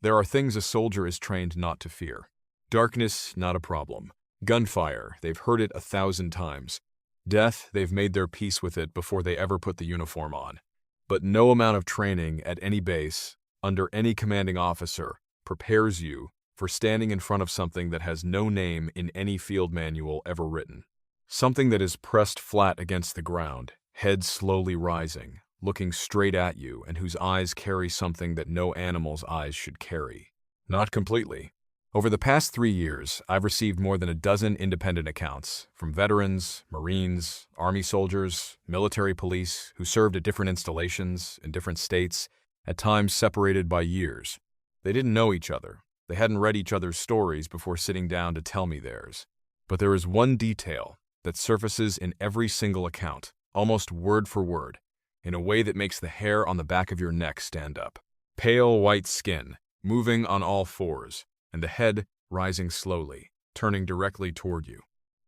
There are things a soldier is trained not to fear. Darkness, not a problem. Gunfire, they've heard it 1,000 times. Death, they've made their peace with it before they ever put the uniform on. But no amount of training at any base, under any commanding officer, prepares you for standing in front of something that has no name in any field manual ever written. Something that is pressed flat against the ground, head slowly rising, looking straight at you, and whose eyes carry something that no animal's eyes should carry. Not completely. Over the past 3 years, I've received more than a dozen independent accounts from veterans, Marines, Army soldiers, military police who served at different installations in different states, at times separated by years. They didn't know each other. They hadn't read each other's stories before sitting down to tell me theirs. But there is one detail that surfaces in every single account, almost word for word, in a way that makes the hair on the back of your neck stand up. Pale white skin, moving on all fours, and the head rising slowly, turning directly toward you.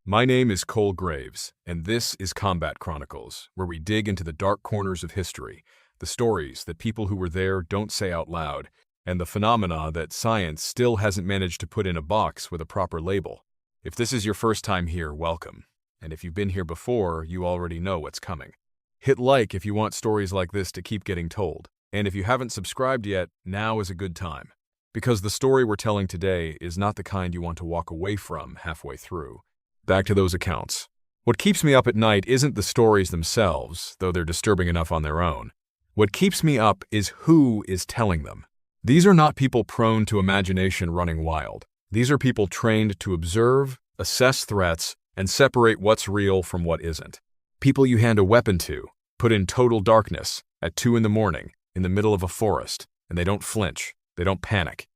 My name is Cole Graves, and this is Combat Chronicles, where we dig into the dark corners of history, the stories that people who were there don't say out loud, and the phenomena that science still hasn't managed to put in a box with a proper label. If this is your first time here, welcome. And if you've been here before, you already know what's coming. Hit like if you want stories like this to keep getting told. And if you haven't subscribed yet, now is a good time. Because the story we're telling today is not the kind you want to walk away from halfway through. Back to those accounts. What keeps me up at night isn't the stories themselves, though they're disturbing enough on their own. What keeps me up is who is telling them. These are not people prone to imagination running wild. These are people trained to observe, assess threats, and separate what's real from what isn't. People you hand a weapon to, put in total darkness, at 2 in the morning, in the middle of a forest, and they don't flinch, they don't panic.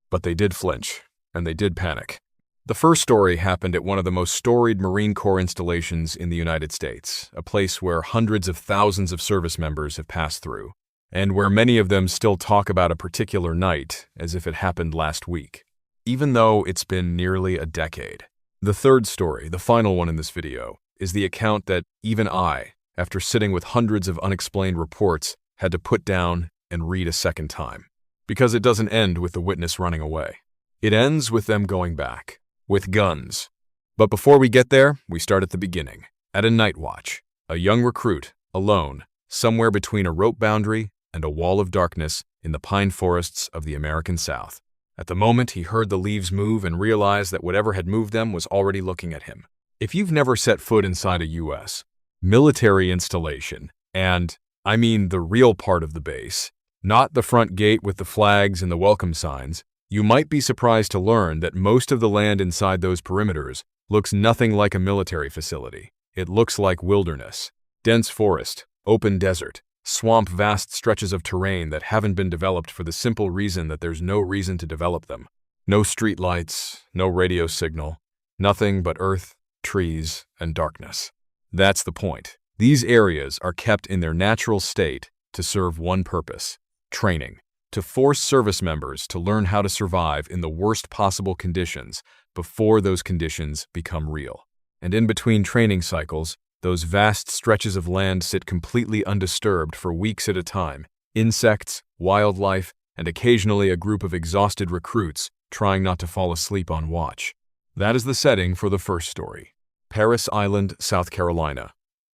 But they did flinch, and they did panic. The first story happened at one of the most storied Marine Corps installations in the United States, a place where hundreds of thousands of service members have passed through, and where many of them still talk about a particular night as if it happened last week, even though it's been nearly a decade. The third story, the final one in this video, is the account that even I, after sitting with hundreds of unexplained reports, had to put down and read a second time. Because it doesn't end with the witness running away. It ends with them going back, with guns. But before we get there, we start at the beginning, at a night watch, a young recruit, alone, somewhere between a rope boundary and a wall of darkness in the pine forests of the American South. At the moment, he heard the leaves move and realized that whatever had moved them was already looking at him. If you've never set foot inside a U.S. military installation, and I mean the real part of the base, not the front gate with the flags and the welcome signs, you might be surprised to learn that most of the land inside those perimeters looks nothing like a military facility. It looks like wilderness, dense forest, open desert, swamp, vast stretches of terrain that haven't been developed for the simple reason that there's no reason to develop them. No street lights, no radio signal, nothing but earth, trees, and darkness. That's the point. These areas are kept in their natural state to serve one purpose: training, to force service members to learn how to survive in the worst possible conditions before those conditions become real. And in between training cycles, those vast stretches of land sit completely undisturbed for weeks at a time. Insects, wildlife, and occasionally a group of exhausted recruits trying not to fall asleep on watch. That is the setting for the first story. Parris Island, South Carolina,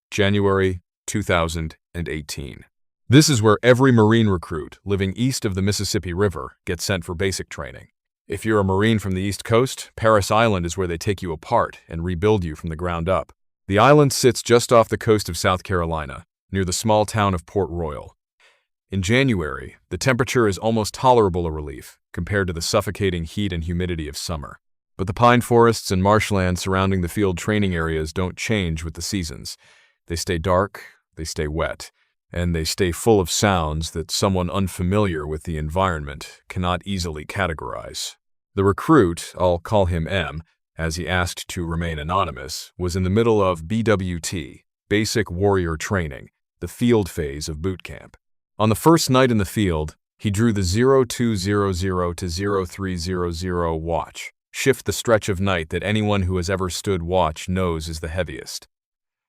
January 2018. This is where every Marine recruit living east of the Mississippi River gets sent for basic training. If you're a Marine from the East Coast, Parris Island is where they take you apart and rebuild you from the ground up. The island sits just off the coast of South Carolina, near the small town of Port Royal. In January, the temperature is almost tolerable a relief compared to the suffocating heat and humidity of summer. But the pine forests and marshland surrounding the field training areas don't change with the seasons. They stay dark, they stay wet, and they stay full of sounds that someone unfamiliar with the environment cannot easily categorize. The recruit, I'll call him M, as he asked to remain anonymous, was in the middle of BWT, Basic Warrior Training, the field phase of boot camp. On the first night in the field, he drew the 0200 to 0300 watch, shift the stretch of night that anyone who has ever stood watch knows is the heaviest.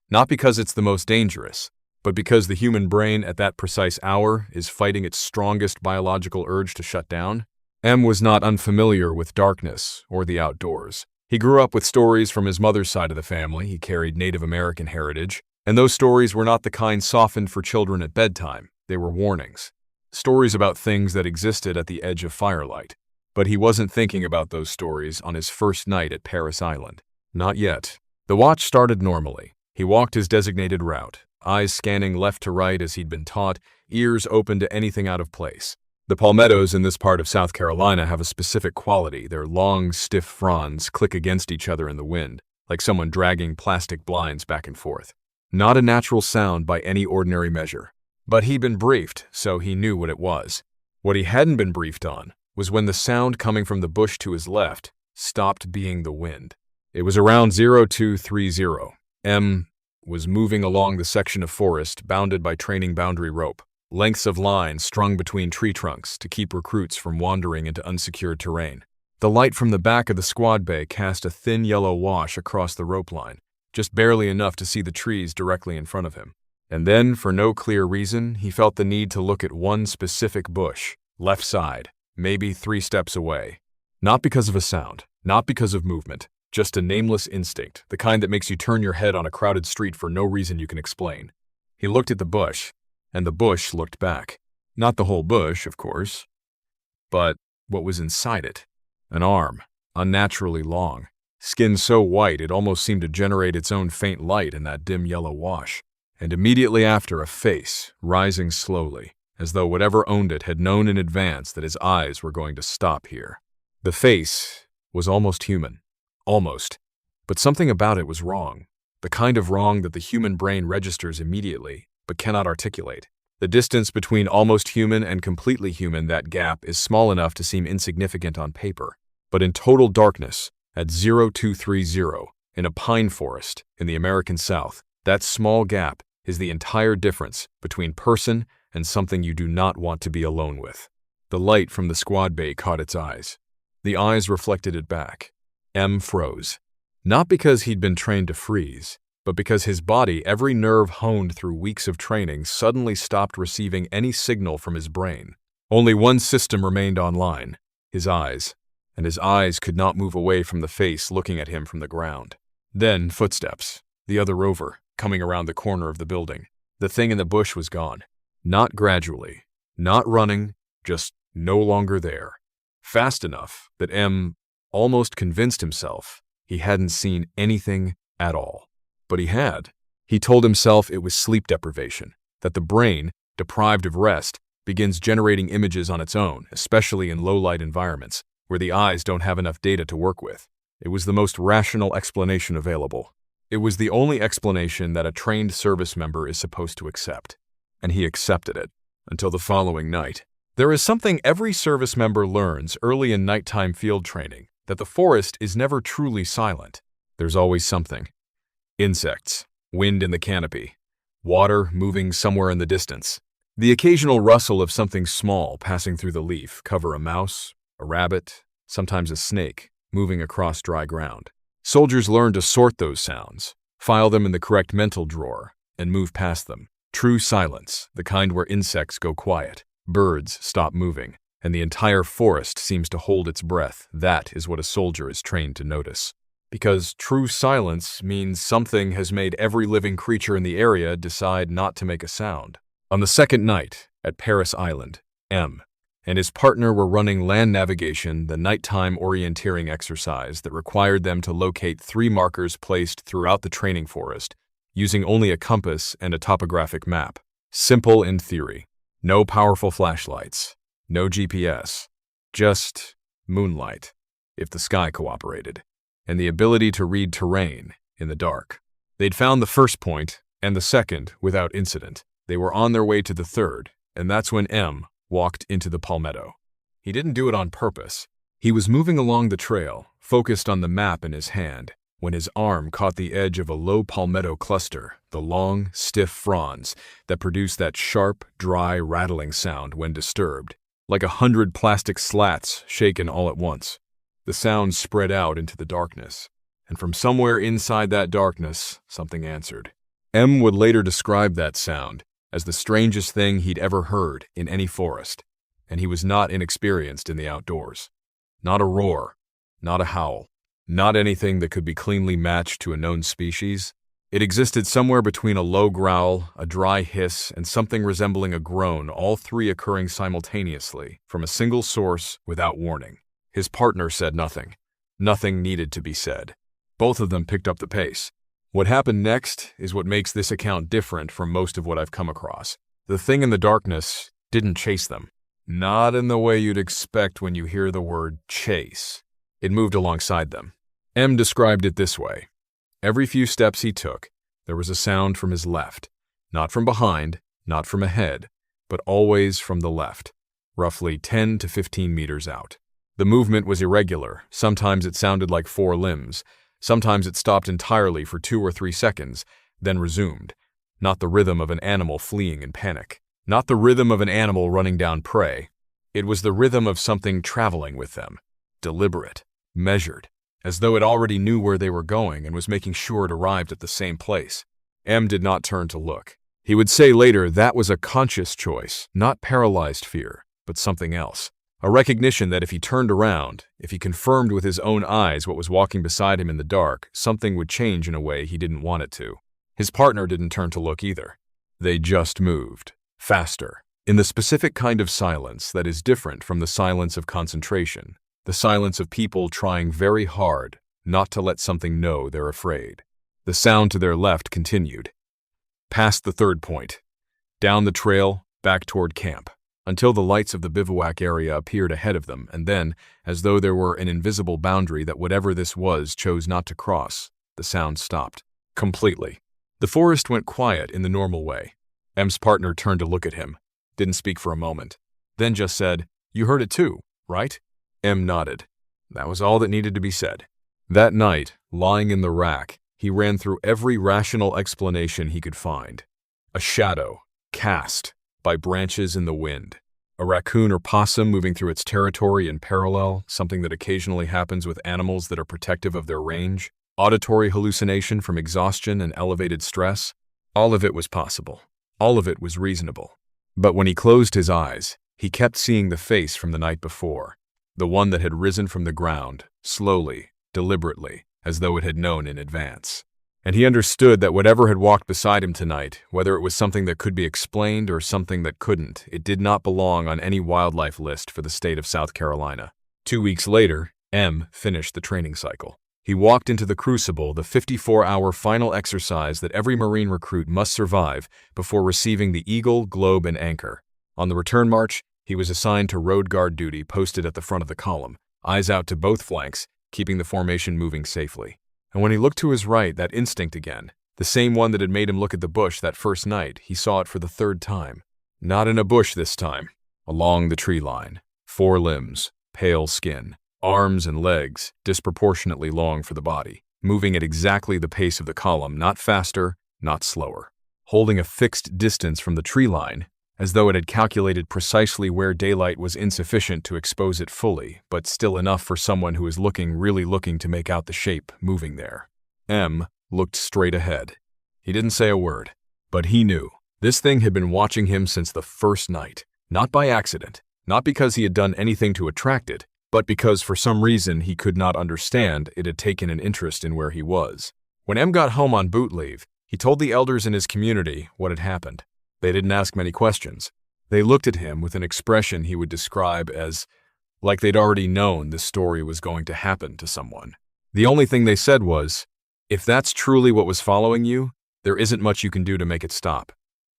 Not because it's the most dangerous, but because the human brain at that precise hour is fighting its strongest biological urge to shut down. M was not unfamiliar with darkness or the outdoors. He grew up with stories from his mother's side of the family. He carried Native American heritage, and those stories were not the kind softened for children at bedtime. They were warnings. Stories about things that existed at the edge of firelight. But he wasn't thinking about those stories on his first night at Parris Island. Not yet. The watch started normally. He walked his designated route, eyes scanning left to right as he'd been taught, ears open to anything out of place. The palmettos in this part of South Carolina have a specific quality. Their long, stiff fronds click against each other in the wind, like someone dragging plastic blinds back and forth. Not a natural sound by any ordinary measure. But he'd been briefed, so he knew what it was. What he hadn't been briefed on was when the sound coming from the bush to his left stopped being the wind. It was around 0230. M was moving along the section of forest bounded by training boundary rope, lengths of line strung between tree trunks to keep recruits from wandering into unsecured terrain. The light from the back of the squad bay cast a thin yellow wash across the rope line, just barely enough to see the trees directly in front of him. And then, for no clear reason, he felt the need to look at one specific bush, left side, maybe 3 steps away. Not because of a sound, not because of movement, just a nameless instinct, the kind that makes you turn your head on a crowded street for no reason you can explain. He looked at the bush, and the bush looked back. Not the whole bush, of course, but what was inside it. An arm, unnaturally long, skin so white it almost seemed to generate its own faint light in that dim yellow wash. And immediately after, a face, rising slowly, as though whatever owned it had known in advance that his eyes were going to stop here. The face was almost human. Almost. But something about it was wrong. The kind of wrong that the human brain registers immediately, but cannot articulate. The distance between almost human and completely human, that gap, is small enough to seem insignificant on paper. But in total darkness, at 0230, in a pine forest in the American South, that small gap is the entire difference between person and something you do not want to be alone with. The light from the squad bay caught its eyes. The eyes reflected it back. M froze. Not because he'd been trained to freeze, but because his body, every nerve honed through weeks of training, suddenly stopped receiving any signal from his brain. Only one system remained online, his eyes, and his eyes could not move away from the face looking at him from the ground. Then footsteps, the other rover, coming around the corner of the building. The thing in the bush was gone. Not gradually, not running, just no longer there. Fast enough that M almost convinced himself he hadn't seen anything at all. But he had. He told himself it was sleep deprivation, that the brain, deprived of rest, begins generating images on its own, especially in low-light environments, where the eyes don't have enough data to work with. It was the most rational explanation available. It was the only explanation that a trained service member is supposed to accept. And he accepted it, until the following night. There is something every service member learns early in nighttime field training, that the forest is never truly silent. There's always something. Insects, wind in the canopy, water moving somewhere in the distance. The occasional rustle of something small passing through the leaf cover, a mouse, a rabbit, sometimes a snake, moving across dry ground. Soldiers learn to sort those sounds, file them in the correct mental drawer, and move past them. True silence, the kind where insects go quiet, birds stop moving, and the entire forest seems to hold its breath. That is what a soldier is trained to notice. Because true silence means something has made every living creature in the area decide not to make a sound. On the second night, at Parris Island, M and his partner were running land navigation, the nighttime orienteering exercise that required them to locate 3 markers placed throughout the training forest, using only a compass and a topographic map. Simple in theory. No powerful flashlights. No GPS. Just moonlight, if the sky cooperated, and the ability to read terrain in the dark. They'd found the first point and the second without incident. They were on their way to the third, and that's when M walked into the palmetto. He didn't do it on purpose. He was moving along the trail, focused on the map in his hand, when his arm caught the edge of a low palmetto cluster, the long, stiff fronds that produce that sharp, dry, rattling sound when disturbed, like 100 plastic slats shaken all at once. The sound spread out into the darkness, and from somewhere inside that darkness, something answered. M would later describe that sound as the strangest thing he'd ever heard in any forest, and he was not inexperienced in the outdoors. Not a roar, not a howl, not anything that could be cleanly matched to a known species. It existed somewhere between a low growl, a dry hiss, and something resembling a groan, all three occurring simultaneously, from a single source, without warning. His partner said nothing. Nothing needed to be said. Both of them picked up the pace. What happened next is what makes this account different from most of what I've come across. The thing in the darkness didn't chase them. Not in the way you'd expect when you hear the word chase. It moved alongside them. M described it this way. Every few steps he took, there was a sound from his left. Not from behind, not from ahead, but always from the left, roughly 10 to 15 meters out. The movement was irregular. Sometimes it sounded like 4 limbs. Sometimes it stopped entirely for 2 or 3 seconds, then resumed. Not the rhythm of an animal fleeing in panic. Not the rhythm of an animal running down prey. It was the rhythm of something traveling with them. Deliberate, measured, as though it already knew where they were going and was making sure it arrived at the same place. M did not turn to look. He would say later that was a conscious choice, not paralyzed fear, but something else. A recognition that if he turned around, if he confirmed with his own eyes what was walking beside him in the dark, something would change in a way he didn't want it to. His partner didn't turn to look either. They just moved. Faster. In the specific kind of silence that is different from the silence of concentration. The silence of people trying very hard not to let something know they're afraid. The sound to their left continued. Past the third point. Down the trail, back toward camp. Until the lights of the bivouac area appeared ahead of them, and then, as though there were an invisible boundary that whatever this was chose not to cross, the sound stopped. Completely. The forest went quiet in the normal way. M's partner turned to look at him, didn't speak for a moment, then just said, "You heard it too, right?" M nodded. That was all that needed to be said. That night, lying in the rack, he ran through every rational explanation he could find. A shadow, cast by branches in the wind. A raccoon or possum moving through its territory in parallel, something that occasionally happens with animals that are protective of their range. Auditory hallucination from exhaustion and elevated stress. All of it was possible. All of it was reasonable. But when he closed his eyes, he kept seeing the face from the night before. The one that had risen from the ground, slowly, deliberately, as though it had known in advance. And he understood that whatever had walked beside him tonight, whether it was something that could be explained or something that couldn't, it did not belong on any wildlife list for the state of South Carolina. 2 weeks later, M finished the training cycle. He walked into the crucible, the 54-hour final exercise that every Marine recruit must survive before receiving the Eagle, Globe, and Anchor. On the return march, he was assigned to road guard duty posted at the front of the column, eyes out to both flanks, keeping the formation moving safely. And when he looked to his right, that instinct again, the same one that had made him look at the bush that first night, he saw it for the 3rd time. Not in a bush this time. Along the tree line. 4 limbs, pale skin, arms and legs disproportionately long for the body, moving at exactly the pace of the column, not faster, not slower. Holding a fixed distance from the tree line, as though it had calculated precisely where daylight was insufficient to expose it fully, but still enough for someone who is really looking to make out the shape moving there. M looked straight ahead. He didn't say a word, but he knew. This thing had been watching him since the first night, not by accident, not because he had done anything to attract it, but because for some reason he could not understand it had taken an interest in where he was. When M got home on boot leave, he told the elders in his community what had happened. They didn't ask many questions. They looked at him with an expression he would describe as like they'd already known this story was going to happen to someone. The only thing they said was, if that's truly what was following you, there isn't much you can do to make it stop.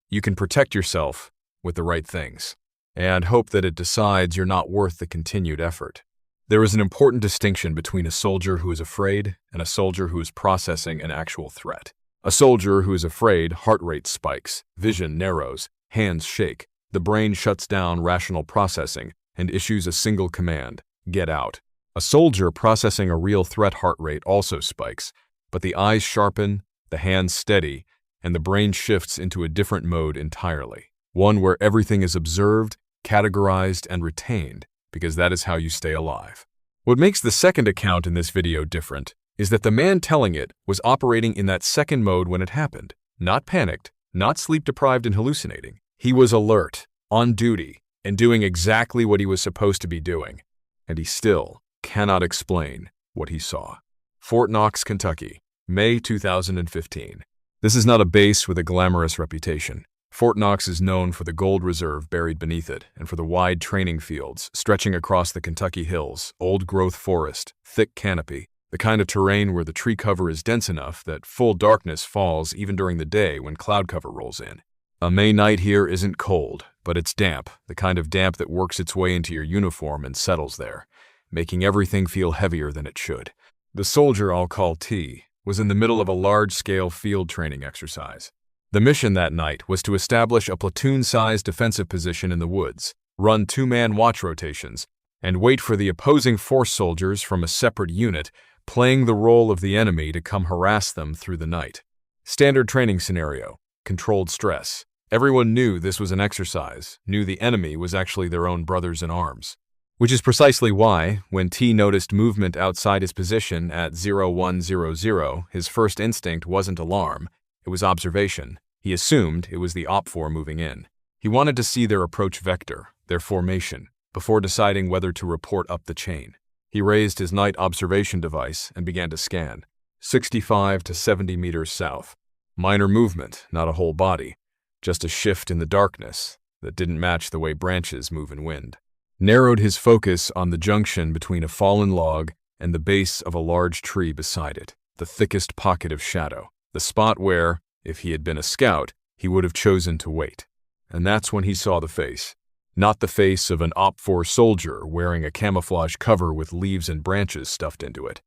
You can protect yourself with the right things, and hope that it decides you're not worth the continued effort. There is an important distinction between a soldier who is afraid and a soldier who is processing an actual threat. A soldier who is afraid, heart rate spikes, vision narrows, hands shake, the brain shuts down rational processing and issues a single command, get out. A soldier processing a real threat heart rate also spikes, but the eyes sharpen, the hands steady, and the brain shifts into a different mode entirely. One where everything is observed, categorized, and retained, because that is how you stay alive. What makes the second account in this video different is that the man telling it was operating in that second mode when it happened, not panicked, not sleep-deprived and hallucinating. He was alert, on duty, and doing exactly what he was supposed to be doing, and he still cannot explain what he saw. Fort Knox, Kentucky, May 2015. This is not a base with a glamorous reputation. Fort Knox is known for the gold reserve buried beneath it and for the wide training fields stretching across the Kentucky hills, old-growth forest, thick canopy, the kind of terrain where the tree cover is dense enough that full darkness falls even during the day when cloud cover rolls in. A May night here isn't cold, but it's damp, the kind of damp that works its way into your uniform and settles there, making everything feel heavier than it should. The soldier I'll call T was in the middle of a large-scale field training exercise. The mission that night was to establish a platoon-sized defensive position in the woods, run two-man watch rotations, and wait for the opposing force soldiers from a separate unit playing the role of the enemy to come harass them through the night. Standard training scenario, controlled stress. Everyone knew this was an exercise, knew the enemy was actually their own brothers in arms. Which is precisely why, when T noticed movement outside his position at 0100, his first instinct wasn't alarm, it was observation. He assumed it was the OPFOR moving in. He wanted to see their approach vector, their formation, before deciding whether to report up the chain. He raised his night observation device and began to scan. 65 to 70 meters south. Minor movement, not a whole body. Just a shift in the darkness that didn't match the way branches move in wind. Narrowed his focus on the junction between a fallen log and the base of a large tree beside it, the thickest pocket of shadow, the spot where, if he had been a scout, he would have chosen to wait. And that's when he saw the face. Not the face of an OPFOR soldier wearing a camouflage cover with leaves and branches stuffed into it.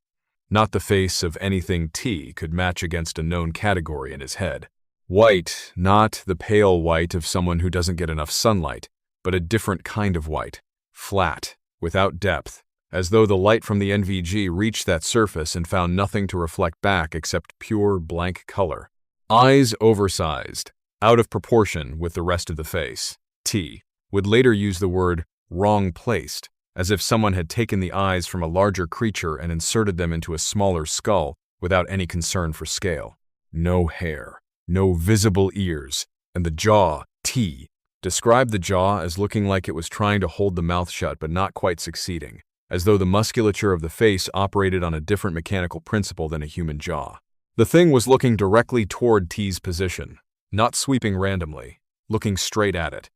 Not the face of anything T could match against a known category in his head. White, not the pale white of someone who doesn't get enough sunlight, but a different kind of white. Flat, without depth, as though the light from the NVG reached that surface and found nothing to reflect back except pure blank color. Eyes oversized, out of proportion with the rest of the face. T would later use the word wrong placed, as if someone had taken the eyes from a larger creature and inserted them into a smaller skull without any concern for scale. No hair, no visible ears, and the jaw, T, described the jaw as looking like it was trying to hold the mouth shut but not quite succeeding, as though the musculature of the face operated on a different mechanical principle than a human jaw. The thing was looking directly toward T's position, not sweeping randomly, looking straight at it,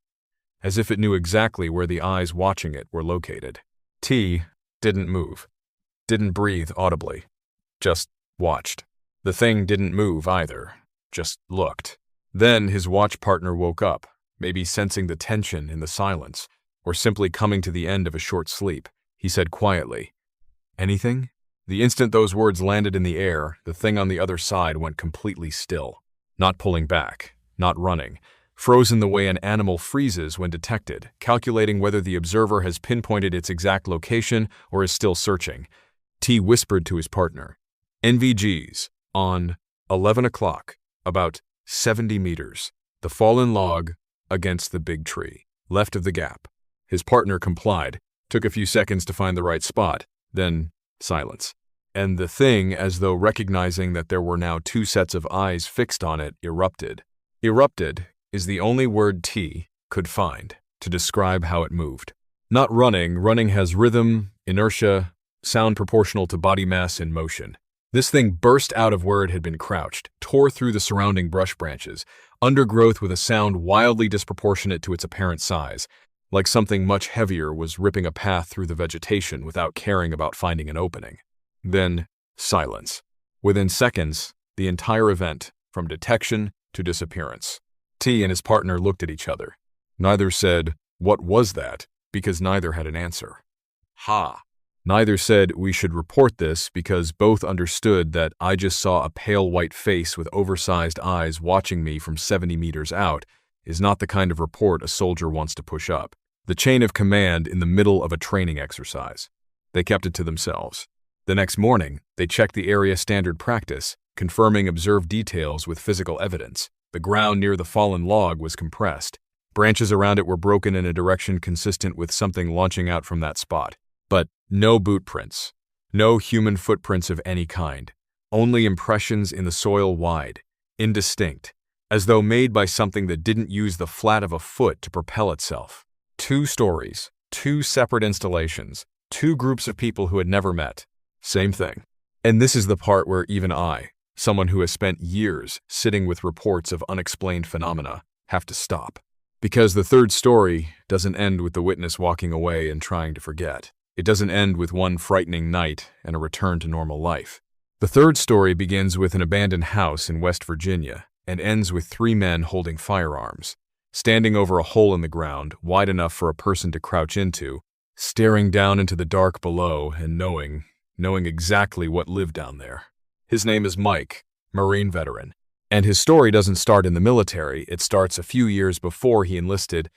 as if it knew exactly where the eyes watching it were located. T didn't move, didn't breathe audibly, just watched. The thing didn't move either, just looked. Then his watch partner woke up, maybe sensing the tension in the silence, or simply coming to the end of a short sleep. He said quietly, "Anything?" The instant those words landed in the air, the thing on the other side went completely still, not pulling back, not running, frozen the way an animal freezes when detected, calculating whether the observer has pinpointed its exact location or is still searching. T whispered to his partner, "NVGs, on 11 o'clock, about 70 meters, the fallen log against the big tree, left of the gap." His partner complied, took a few seconds to find the right spot, then silence. And the thing, as though recognizing that there were now two sets of eyes fixed on it, erupted. Erupted is the only word T could find to describe how it moved. Not running, running has rhythm, inertia, sound proportional to body mass in motion. This thing burst out of where it had been crouched, tore through the surrounding brush branches, undergrowth with a sound wildly disproportionate to its apparent size, like something much heavier was ripping a path through the vegetation without caring about finding an opening. Then, silence. Within seconds, the entire event, from detection to disappearance. T and his partner looked at each other. Neither said, "What was that?" because neither had an answer. Ha! Neither said, "We should report this," because both understood that "I just saw a pale white face with oversized eyes watching me from 70 meters out" is not the kind of report a soldier wants to push up. The chain of command in the middle of a training exercise. They kept it to themselves. The next morning, they checked the area standard practice, confirming observed details with physical evidence. The ground near the fallen log was compressed. Branches around it were broken in a direction consistent with something launching out from that spot. But no boot prints. No human footprints of any kind. Only impressions in the soil wide, indistinct, as though made by something that didn't use the flat of a foot to propel itself. 2 stories, 2 separate installations, 2 groups of people who had never met. Same thing. And this is the part where even I, someone who has spent years sitting with reports of unexplained phenomena, have to stop. Because the 3rd story doesn't end with the witness walking away and trying to forget. It doesn't end with one frightening night and a return to normal life. The 3rd story begins with an abandoned house in West Virginia and ends with 3 men holding firearms, standing over a hole in the ground wide enough for a person to crouch into, staring down into the dark below and knowing exactly what lived down there. His name is Mike, Marine veteran, and his story doesn't start in the military. It starts a few years before he enlisted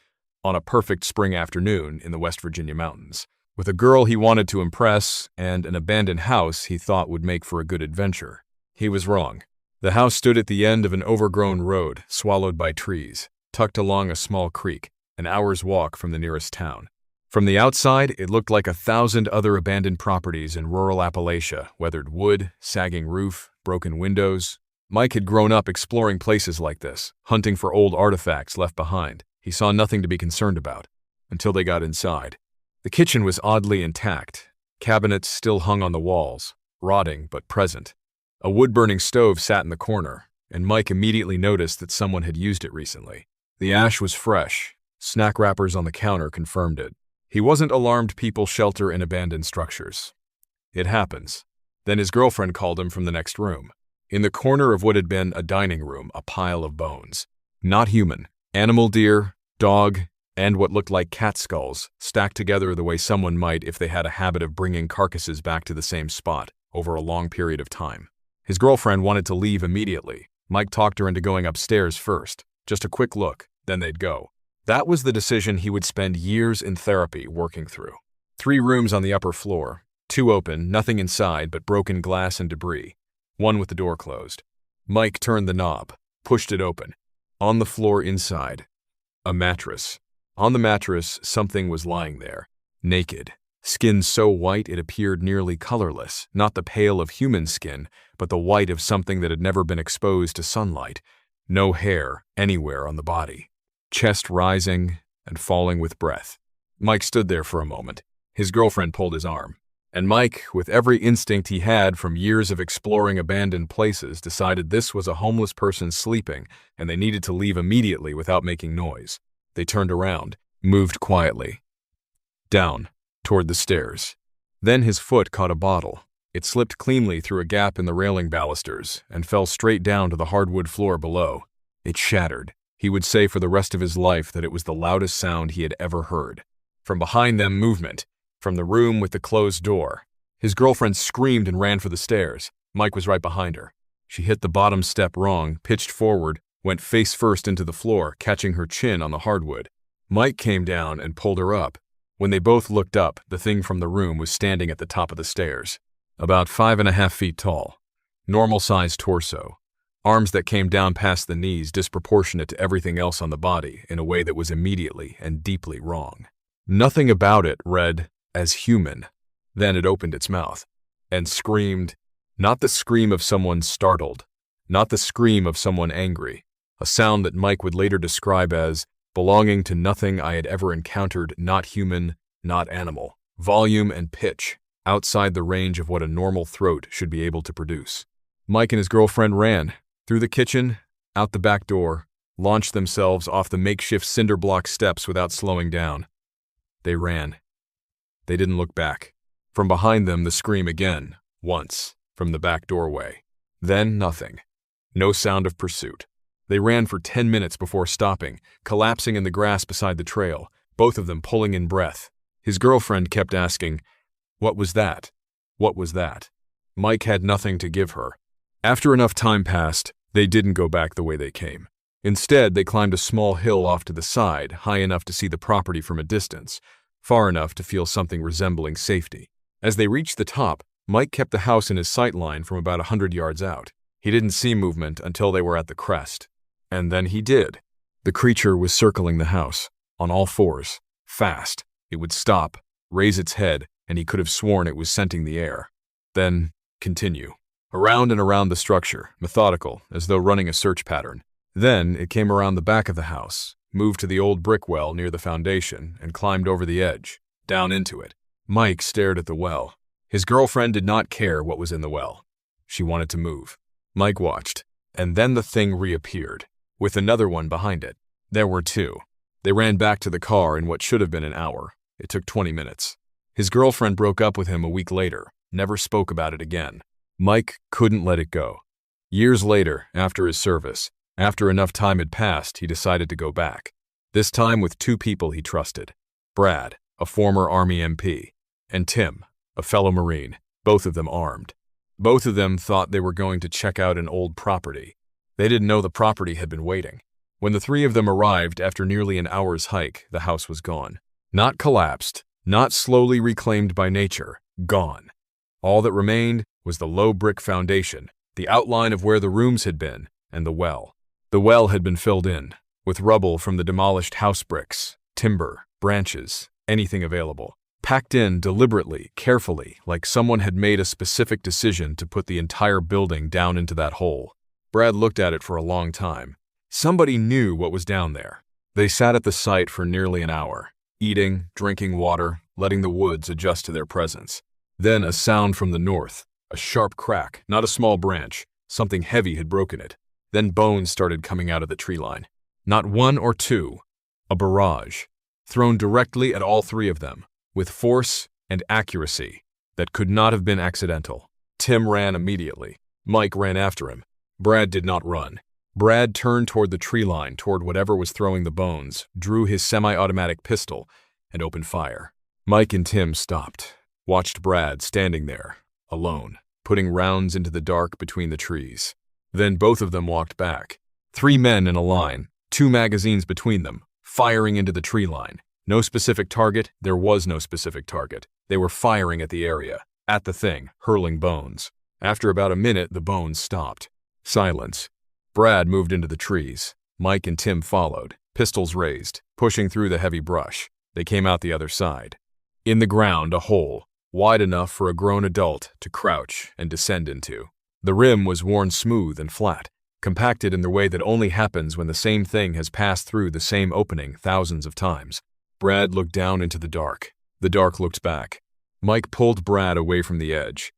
on a perfect spring afternoon in the West Virginia mountains, with a girl he wanted to impress and an abandoned house he thought would make for a good adventure. He was wrong. The house stood at the end of an overgrown road, swallowed by trees, tucked along a small creek, an hour's walk from the nearest town. From the outside, it looked like 1,000 other abandoned properties in rural Appalachia, weathered wood, sagging roof, broken windows. Mike had grown up exploring places like this, hunting for old artifacts left behind. He saw nothing to be concerned about, until they got inside. The kitchen was oddly intact. Cabinets still hung on the walls, rotting but present. A wood-burning stove sat in the corner, and Mike immediately noticed that someone had used it recently. The ash was fresh. Snack wrappers on the counter confirmed it. He wasn't alarmed people shelter in abandoned structures. It happens. Then his girlfriend called him from the next room. In the corner of what had been a dining room, a pile of bones. Not human. Animal, deer, dog, and what looked like cat skulls, stacked together the way someone might if they had a habit of bringing carcasses back to the same spot over a long period of time. His girlfriend wanted to leave immediately. Mike talked her into going upstairs first. Just a quick look, then they'd go. That was the decision he would spend years in therapy working through. 3 rooms on the upper floor, 2 open, nothing inside but broken glass and debris, 1 with the door closed. Mike turned the knob, pushed it open. On the floor inside, a mattress. On the mattress, something was lying there, naked, skin so white it appeared nearly colorless, not the pale of human skin, but the white of something that had never been exposed to sunlight. No hair anywhere on the body. Chest rising and falling with breath. Mike stood there for a moment. His girlfriend pulled his arm. And Mike, with every instinct he had from years of exploring abandoned places, decided this was a homeless person sleeping and they needed to leave immediately without making noise. They turned around, moved quietly. Down, toward the stairs. Then his foot caught a bottle. It slipped cleanly through a gap in the railing balusters and fell straight down to the hardwood floor below. It shattered. He would say for the rest of his life that it was the loudest sound he had ever heard. From behind them, movement. From the room with the closed door. His girlfriend screamed and ran for the stairs. Mike was right behind her. She hit the bottom step wrong, pitched forward, went face first into the floor, catching her chin on the hardwood. Mike came down and pulled her up. When they both looked up, the thing from the room was standing at the top of the stairs. About 5.5 feet tall. Normal-sized torso. Arms that came down past the knees, disproportionate to everything else on the body, in a way that was immediately and deeply wrong. Nothing about it read as human. Then it opened its mouth and screamed, not the scream of someone startled, not the scream of someone angry, a sound that Mike would later describe as belonging to nothing I had ever encountered, not human, not animal, volume and pitch, outside the range of what a normal throat should be able to produce. Mike and his girlfriend ran, through the kitchen, out the back door, launched themselves off the makeshift cinder block steps without slowing down. They ran. They didn't look back. From behind them, the scream again, once, from the back doorway. Then nothing. No sound of pursuit. They ran for 10 minutes before stopping, collapsing in the grass beside the trail, both of them pulling in breath. His girlfriend kept asking, "What was that? What was that?" Mike had nothing to give her. After enough time passed, they didn't go back the way they came. Instead, they climbed a small hill off to the side, high enough to see the property from a distance, far enough to feel something resembling safety. As they reached the top, Mike kept the house in his sight line from about 100 yards out. He didn't see movement until they were at the crest. And then he did. The creature was circling the house, on all fours, fast. It would stop, raise its head, and he could have sworn it was scenting the air. Then, continue. Around and around the structure, methodical, as though running a search pattern. Then it came around the back of the house, moved to the old brick well near the foundation, and climbed over the edge, down into it. Mike stared at the well. His girlfriend did not care what was in the well. She wanted to move. Mike watched, and then the thing reappeared, with another one behind it. There were two. They ran back to the car in what should have been an hour. It took 20 minutes. His girlfriend broke up with him a week later, never spoke about it again. Mike couldn't let it go. Years later, after his service, after enough time had passed, he decided to go back. This time with two people he trusted. Brad, a former Army MP, and Tim, a fellow Marine, both of them armed. Both of them thought they were going to check out an old property. They didn't know the property had been waiting. When the three of them arrived after nearly an hour's hike, the house was gone. Not collapsed, not slowly reclaimed by nature, gone. All that remained was the low brick foundation, the outline of where the rooms had been, and the well. The well had been filled in, with rubble from the demolished house bricks, timber, branches, anything available. Packed in deliberately, carefully, like someone had made a specific decision to put the entire building down into that hole. Brad looked at it for a long time. Somebody knew what was down there. They sat at the site for nearly an hour, eating, drinking water, letting the woods adjust to their presence. Then a sound from the north, a sharp crack, not a small branch. Something heavy had broken it. Then bones started coming out of the tree line. Not one or two, a barrage, thrown directly at all three of them, with force and accuracy that could not have been accidental. Tim ran immediately. Mike ran after him. Brad did not run. Brad turned toward the tree line, toward whatever was throwing the bones, drew his semi-automatic pistol, and opened fire. Mike and Tim stopped, watched Brad standing there, alone, putting rounds into the dark between the trees. Then both of them walked back. 3 men in a line, 2 magazines between them, firing into the tree line. No specific target, there was no specific target. They were firing at the area, at the thing, hurling bones. After about a minute, the bones stopped. Silence. Brad moved into the trees. Mike and Tim followed, pistols raised, pushing through the heavy brush. They came out the other side. In the ground, a hole, wide enough for a grown adult to crouch and descend into. The rim was worn smooth and flat, compacted in the way that only happens when the same thing has passed through the same opening thousands of times. Brad looked down into the dark. The dark looked back. Mike pulled Brad away from the edge.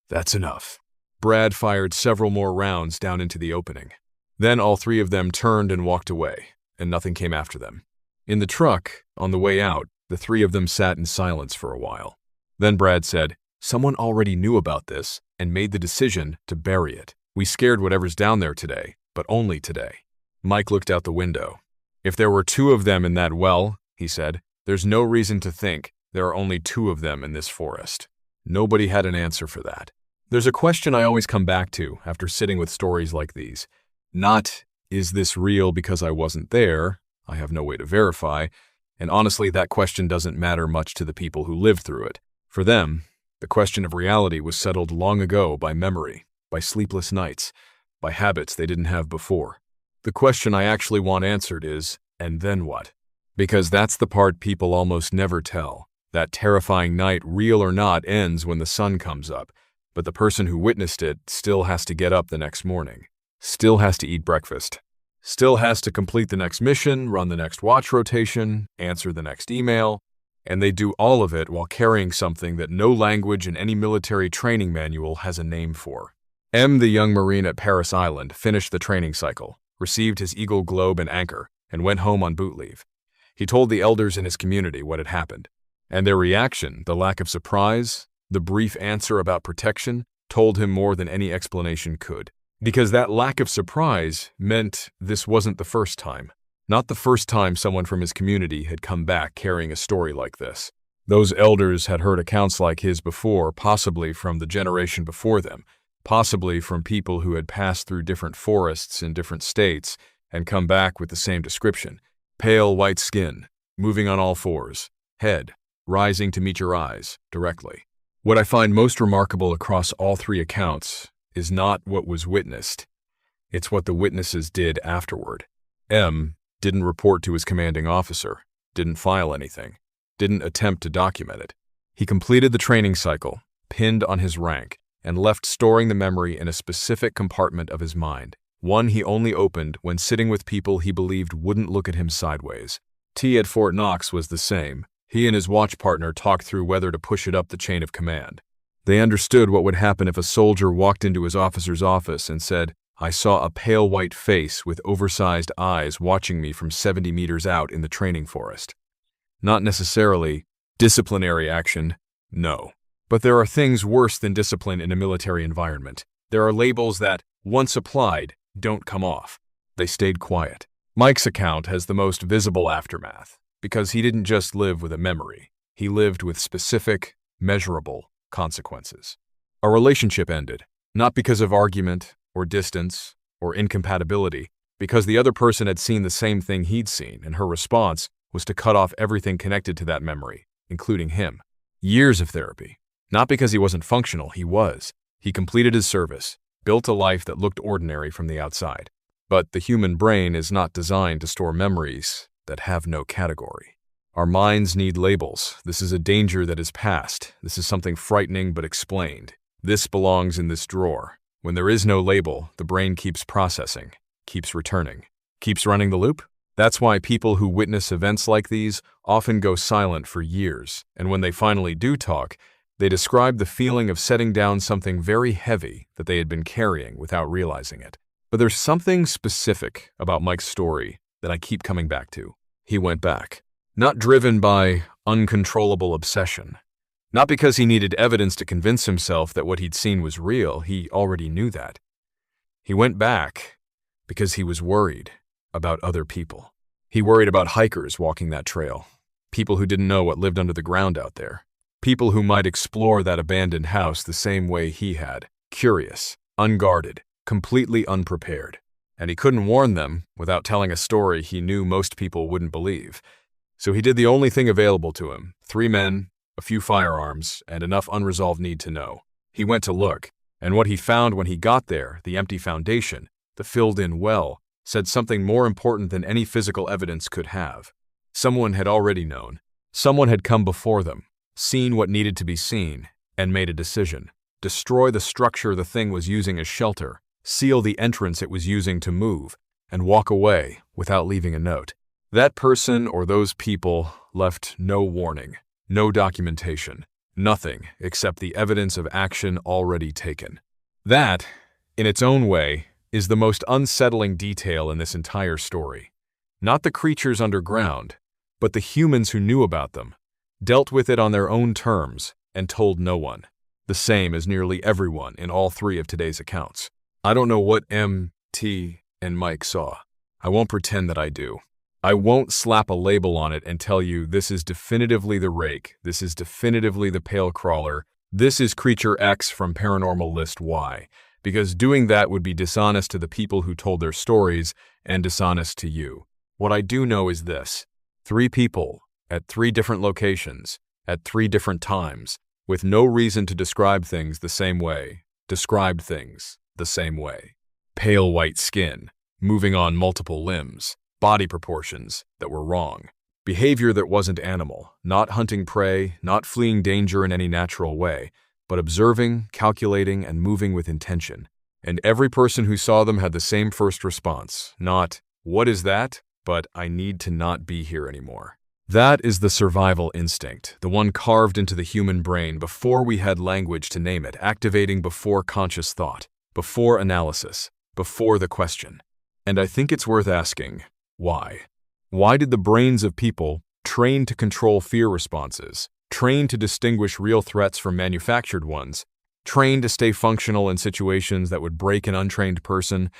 That's enough. Brad fired several more rounds down into the opening. Then all 3 of them turned and walked away, and nothing came after them. In the truck, on the way out, the 3 of them sat in silence for a while. Then Brad said, "Someone already knew about this and made the decision to bury it. We scared whatever's down there today, but only today." Mike looked out the window. "If there were 2 of them in that well," he said, "there's no reason to think there are only 2 of them in this forest." Nobody had an answer for that. There's a question I always come back to after sitting with stories like these. Not, is this real because I wasn't there? I have no way to verify. And honestly, that question doesn't matter much to the people who lived through it. For them, the question of reality was settled long ago by memory, by sleepless nights, by habits they didn't have before. The question I actually want answered is, and then what? Because that's the part people almost never tell. That terrifying night, real or not, ends when the sun comes up. But the person who witnessed it still has to get up the next morning, still has to eat breakfast, still has to complete the next mission, run the next watch rotation, answer the next email, and they do all of it while carrying something that no language in any military training manual has a name for. M, the young Marine at Parris Island, finished the training cycle, received his Eagle Globe and anchor, and went home on boot leave. He told the elders in his community what had happened, and their reaction, the lack of surprise, the brief answer about protection, told him more than any explanation could. Because that lack of surprise meant this wasn't the first time. Not the first time someone from his community had come back carrying a story like this. Those elders had heard accounts like his before, possibly from the generation before them, possibly from people who had passed through different forests in different states and come back with the same description. Pale white skin, moving on all fours, head rising to meet your eyes directly. What I find most remarkable across all 3 accounts is not what was witnessed. It's what the witnesses did afterward. M didn't report to his commanding officer, didn't file anything, didn't attempt to document it. He completed the training cycle, pinned on his rank, and left storing the memory in a specific compartment of his mind. One he only opened when sitting with people he believed wouldn't look at him sideways. T at Fort Knox was the same. He and his watch partner talked through whether to push it up the chain of command. They understood what would happen if a soldier walked into his officer's office and said, "I saw a pale white face with oversized eyes watching me from 70 meters out in the training forest." Not necessarily disciplinary action, no. But there are things worse than discipline in a military environment. There are labels that, once applied, don't come off. They stayed quiet. Mike's account has the most visible aftermath, because he didn't just live with a memory. He lived with specific, measurable consequences. A relationship ended, not because of argument, or distance, or incompatibility, because the other person had seen the same thing he'd seen, and her response was to cut off everything connected to that memory, including him. Years of therapy. Not because he wasn't functional, he was. He completed his service, built a life that looked ordinary from the outside. But the human brain is not designed to store memories that have no category. Our minds need labels. This is a danger that is past. This is something frightening but explained. This belongs in this drawer. When there is no label, the brain keeps processing, keeps returning, keeps running the loop. That's why people who witness events like these often go silent for years, and when they finally do talk, they describe the feeling of setting down something very heavy that they had been carrying without realizing it. But there's something specific about Mike's story that I keep coming back to. He went back, not driven by uncontrollable obsession. Not because he needed evidence to convince himself that what he'd seen was real, he already knew that. He went back because he was worried about other people. He worried about hikers walking that trail, people who didn't know what lived under the ground out there, people who might explore that abandoned house the same way he had, curious, unguarded, completely unprepared. And he couldn't warn them without telling a story he knew most people wouldn't believe. So he did the only thing available to him: 3 men, a few firearms, and enough unresolved need to know. He went to look, and what he found when he got there, the empty foundation, the filled-in well, said something more important than any physical evidence could have. Someone had already known. Someone had come before them, seen what needed to be seen, and made a decision. Destroy the structure the thing was using as shelter, seal the entrance it was using to move, and walk away without leaving a note. That person or those people left no warning, no documentation, nothing except the evidence of action already taken. That, in its own way, is the most unsettling detail in this entire story. Not the creatures underground, but the humans who knew about them, dealt with it on their own terms, and told no one. The same as nearly everyone in all 3 of today's accounts. I don't know what M, T, and Mike saw. I won't pretend that I do. I won't slap a label on it and tell you this is definitively the Rake, this is definitively the Pale Crawler, this is Creature X from Paranormal List Y, because doing that would be dishonest to the people who told their stories and dishonest to you. What I do know is this: 3 people at 3 different locations at 3 different times with no reason to describe things the same way, described things the same way. Pale white skin, moving on multiple limbs, body proportions that were wrong, behavior that wasn't animal, not hunting prey, not fleeing danger in any natural way, but observing, calculating, and moving with intention. And every person who saw them had the same first response, not, "What is that?" but "I need to not be here anymore." That is the survival instinct, the one carved into the human brain before we had language to name it, activating before conscious thought, before analysis, before the question. And I think it's worth asking, why? Why did the brains of people, trained to control fear responses, trained to distinguish real threats from manufactured ones, trained to stay functional in situations that would break an untrained person,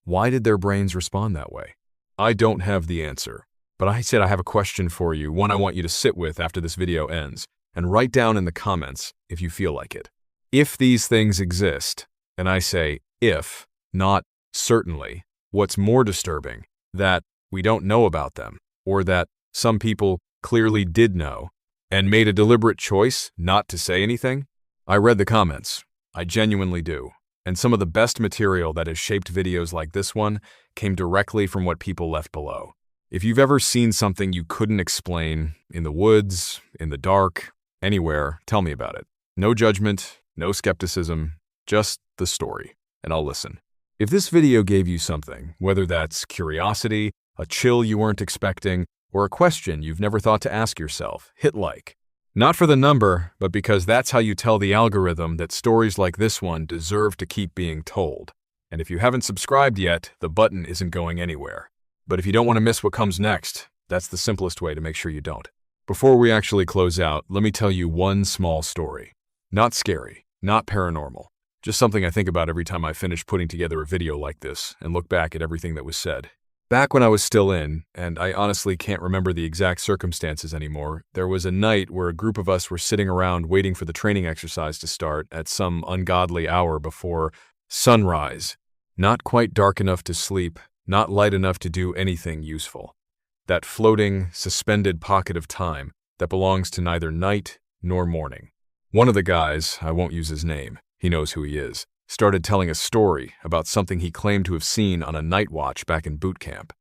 why did their brains respond that way? I don't have the answer, but I said I have a question for you, one I want you to sit with after this video ends, and write down in the comments if you feel like it. If these things exist, and I say if, not certainly, what's more disturbing, that we don't know about them, or that some people clearly did know and made a deliberate choice not to say anything? I read the comments. I genuinely do. And some of the best material that has shaped videos like this one came directly from what people left below. If you've ever seen something you couldn't explain, in the woods, in the dark, anywhere, tell me about it. No judgment, no skepticism, just the story, and I'll listen. If this video gave you something, whether that's curiosity, a chill you weren't expecting, or a question you've never thought to ask yourself, hit like. Not for the number, but because that's how you tell the algorithm that stories like this one deserve to keep being told. And if you haven't subscribed yet, the button isn't going anywhere. But if you don't want to miss what comes next, that's the simplest way to make sure you don't. Before we actually close out, let me tell you one small story. Not scary, not paranormal, just something I think about every time I finish putting together a video like this and look back at everything that was said. Back when I was still in, and I honestly can't remember the exact circumstances anymore, there was a night where a group of us were sitting around waiting for the training exercise to start at some ungodly hour before sunrise. Not quite dark enough to sleep, not light enough to do anything useful. That floating, suspended pocket of time that belongs to neither night nor morning. One of the guys, I won't use his name, he knows who he is, started telling a story about something he claimed to have seen on a night watch back in boot camp.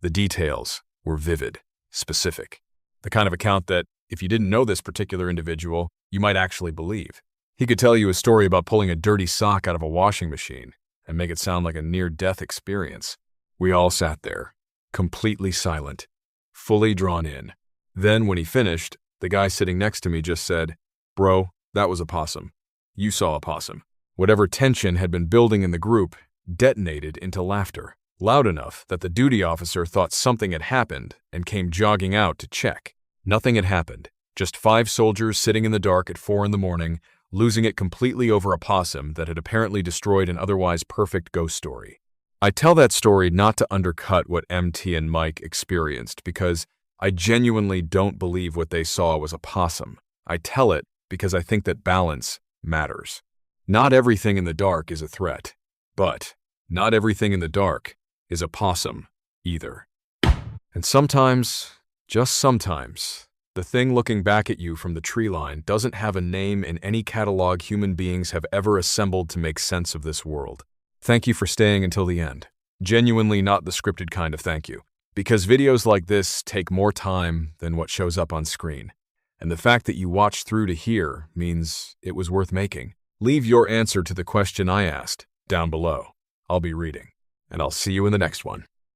The details were vivid, specific. The kind of account that, if you didn't know this particular individual, you might actually believe. He could tell you a story about pulling a dirty sock out of a washing machine and make it sound like a near-death experience. We all sat there, completely silent, fully drawn in. Then, when he finished, the guy sitting next to me just said, "Bro, that was a possum. You saw a possum." Whatever tension had been building in the group detonated into laughter, loud enough that the duty officer thought something had happened and came jogging out to check. Nothing had happened, just 5 soldiers sitting in the dark at 4 in the morning, losing it completely over a possum that had apparently destroyed an otherwise perfect ghost story. I tell that story not to undercut what MT and Mike experienced, because I genuinely don't believe what they saw was a possum. I tell it because I think that balance matters. Not everything in the dark is a threat, but not everything in the dark is a possum either. And sometimes, just sometimes, the thing looking back at you from the tree line doesn't have a name in any catalog human beings have ever assembled to make sense of this world. Thank you for staying until the end. Genuinely not the scripted kind of thank you, because videos like this take more time than what shows up on screen. And the fact that you watched through to here means it was worth making. Leave your answer to the question I asked down below. I'll be reading, and I'll see you in the next one.